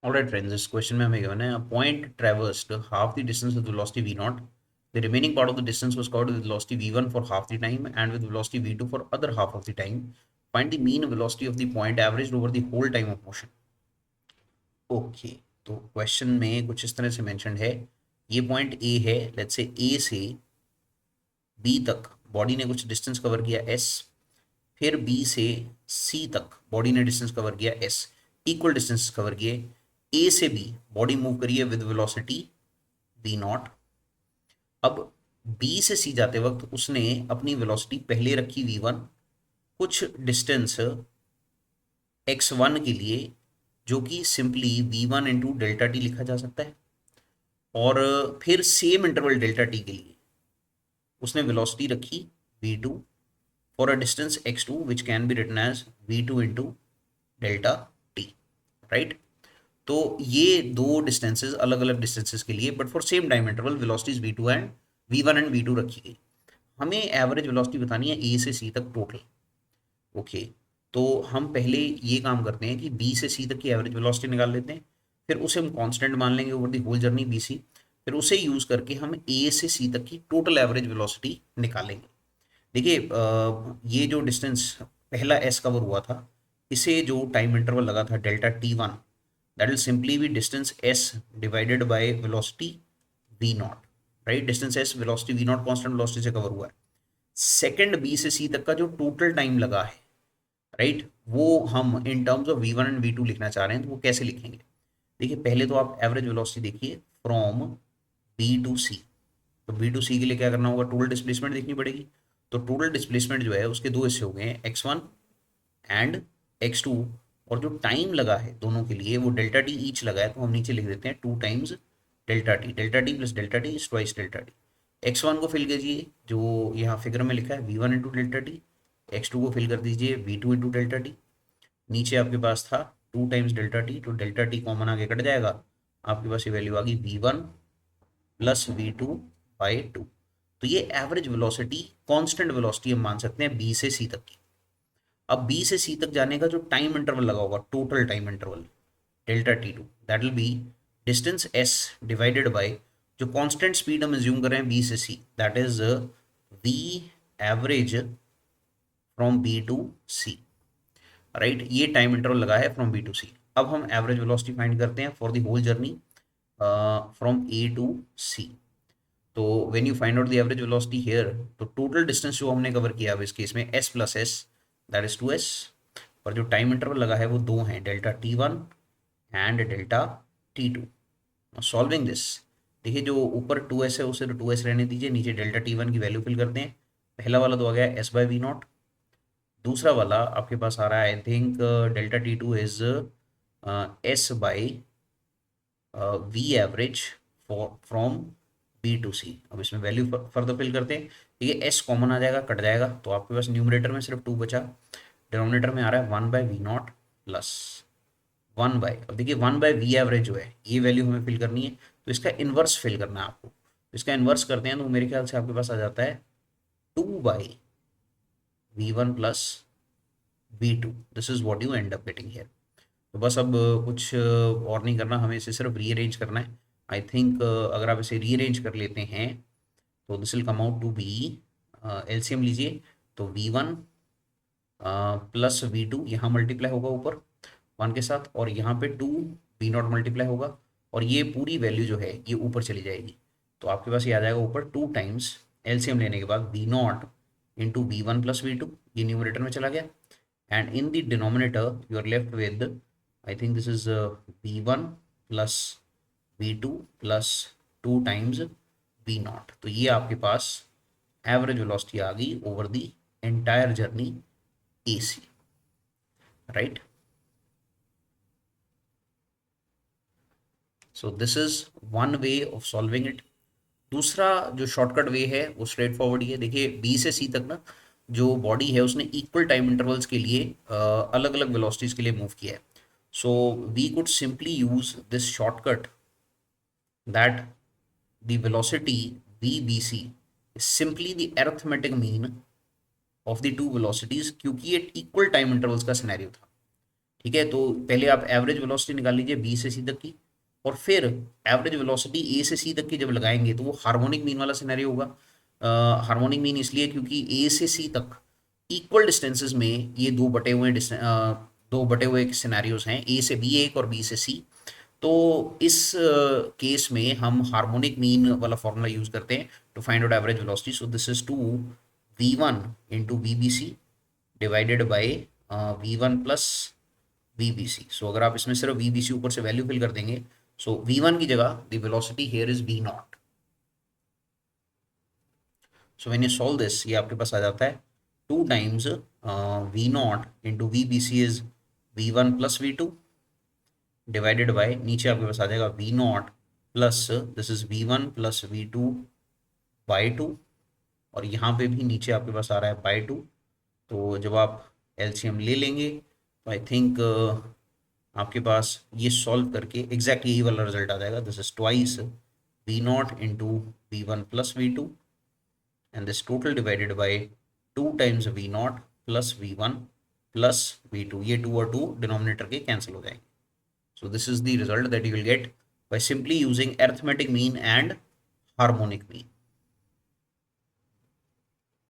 Alright friends, this question में हमें given है a point traversed half the distance with velocity v naught. The remaining part of the distance was covered with velocity v1 for half the time and with velocity v2 for other half of the time. Find the mean velocity of the point averaged over the whole time of motion. Okay, तो question में कुछ इस तरह से mentioned है, ये point A है, let's say ए से बी तक बॉडी ने कुछ डिस्टेंस कवर किया एस, फिर बी से सी तक बॉडी ने डिस्टेंस कवर किया एस, इक्वल डिस्टेंस कवर किए। ए से बी बॉडी मूव करिए विद वेलोसिटी वी नॉट। अब बी से सी जाते वक्त उसने अपनी वेलोसिटी पहले रखी वी वन, कुछ डिस्टेंस एक्स वन के लिए जो कि simply v one into delta t लिखा जा सकता है, और फिर सेम इंटरवल डेल्टा टी के लिए उसने वेलोसिटी रखी v two for a distance x two which can be written as v two into delta t, right. तो ये दो डिस्टेंसेस अलग अलग डिस्टेंसेस के लिए but for same time interval velocities v two and v one and v two रखी गई। हमें एवरेज वेलोसिटी बतानी है ए से सी तक टोटल। ओके, तो हम पहले ये काम करते हैं कि बी से सी तक की एवरेज वेलोसिटी निकाल लेते हैं, फिर उसे हम कांस्टेंट मान लेंगे over the whole journey B C, फिर उसे यूज़ करके हम ए से सी तक की टोटल एवरेज वेलोसिटी निकालेंगे। देखिए ये जो डिस्टेंस पहला एस कवर हुआ था, इसे जो टाइम इंटरवल लगा था delta T one, that will simply be distance S divided by velocity v naught, right. Distance S velocity v naught constant velocity से कवर हुआ है। सेकंड बी से सी तक का जो टोटल टाइम लगा है, राइट, वो हम in terms of v one and v two लिखना चाह रहे हैं, तो वो कैसे लिखेंगे? देखिए पहले तो आप एवरेज वेलोसिटी देखिए फ्रॉम बी टू सी। तो बी टू सी के लिए क्या करना होगा? टोटल डिस्प्लेसमेंट देखनी पड़ेगी। तो टोटल डिस्प्लेसमेंट जो है उसके दो हिस्से हो गए हैं, x one and x two, और जो टाइम लगा है दोनों के लिए वो डेल्टा टी ईच लगा है, तो हम नीचे लिख देते हैं two times delta t plus delta t is twice delta t. X one को फिल कीजिए जो यहाँ फिगर में लिखा है v one into delta t, x two को फिल कर दीजिए v two into delta t. नीचे आपके पास था टू टाइम्स डेल्टा टी, तो डेल्टा टी कॉमन आगे कट जाएगा, आपके पास ये वैल्यू आ गई v one plus v two by to. तो ये एवरेज वेलोसिटी कांस्टेंट वेलोसिटी हम मान सकते हैं बी से सी तक की। अब बी से सी तक जाने का जो टाइम इंटरवल लगा होगा, total time interval delta T two, that will be distance S divided by जो कांस्टेंट स्पीड हम एज्यूम कर रहे हैं बी से C, that is V average from B to C, right. ये टाइम इंटरवल लगा है फ्रॉम बी टू सी। अब हम एवरेज वेलोसिटी फाइंड करते हैं for the whole journey from A to C. तो when you find out the average velocity here, तो total distance जो हमने कवर किया अब इस केस में S plus S, that is two S, और जो टाइम इंटरवल लगा है वो दो हैं, delta T one and delta T two. Solving this, देखिए जो ऊपर टू एस है उसे तो टू एस रहने दीजिए, नीचे डेल्टा टी वन की वैल्यू फिल करते हैं। पहला वाला तो आ गया एस बाई वी नॉट, दूसरा वाला आपके पास आ रहा है I think delta T two is S by V average for from B to C. अब इसमें वैल्यू फर्दर फिल करते हैं, ठीक है, एस कॉमन आ जाएगा, कट जाएगा, तो आपके पास न्यूमरेटर में सिर्फ टू बचा, डिनोमिनेटर में आ रहा है one by v naught plus one by, अब देखिए वन बाई वी एवरेज जो है ये वैल्यू हमें फिल करनी है, तो इसका इन्वर्स फिल करना है आपको। तो इसका इन्वर्स करते हैं तो मेरे ख्याल से आपके पास आ जाता है two by we one plus v two, this is what you end up getting here. तो बस अब कुछ और नहीं करना, हमें इसे सिर्फ रीअरेंज करना है। आई थिंक अगर आप इसे रीअरेंज कर लेते हैं तो this will come out to be, LCM लीजिए, तो v one plus v two यहाँ मल्टीप्लाई होगा ऊपर वन के साथ, और यहाँ पे टू वी नॉट मल्टीप्लाई होगा, और ये पूरी वैल्यू जो है ये ऊपर चली जाएगी। तो आपके पास ये आ जाएगा ऊपर टू टाइम्स एलसीएम लेने के बाद v naught into v one plus v two, ये न्यूमरेटर में चला गया, and in the denominator you are left with, I think this is v1 plus v2 plus 2 times v naught। तो ये आपके पास एवरेज वेलोसिटी आ गई over the entire journey A C, right. So this is one way of solving it. दूसरा जो shortcut way है वो straight forward ही है। देखिए बी से सी तक ना जो बॉडी है उसने इक्वल टाइम इंटरवल्स के लिए अलग अलग वेलोसिटीज के लिए मूव किया है। So we could simply use this shortcut that the velocity v B C is simply the arithmetic mean of the two velocities, क्योंकि ये इक्वल टाइम इंटरवल्स का सिनेरियो था। ठीक है, तो पहले आप एवरेज वेलोसिटी निकाल लीजिए बी से सी तक की, और फिर एवरेज वेलोसिटी ए से सी तक की जब लगाएंगे तो वो हार्मोनिक मीन वाला सिनेरियो होगा। हार्मोनिक मीन इसलिए क्योंकि ए से सी तक इक्वल डिस्टेंसेस में ये दो बटे हुए सिनेरियोज हैं, ए से बी एक और बी से सी। तो इस केस में हम हार्मोनिक मीन वाला फॉर्मूला यूज करते हैं to find out average velocity. So this is two V one into we B C divided by we one plus V B C. So अगर आप इसमें सिर्फ वी बी सी ऊपर से वैल्यू फिल कर देंगे, सो वी वन की जगह the velocity here is v naught. So when you solve this, ये आपके पास आ जाता है two times v naught into we B C is v one plus v two divided by, नीचे आपके पास आ जाएगा v naught plus this is v one plus v two by two, और यहाँ पे भी नीचे आपके पास आ रहा है बाई टू। तो जब आप एलसीएम ले लेंगे तो आई थिंक आपके पास ये सॉल्व करके एग्जैक्ट यही वाला रिजल्ट आ जाएगा। This is twice v naught into v one plus v two and this total divided by two times v naught plus v one plus v two, ये two और टू डिनोमिनेटर के cancel हो जाएंगे। So this is the result that you will get by simply using arithmetic mean and harmonic mean.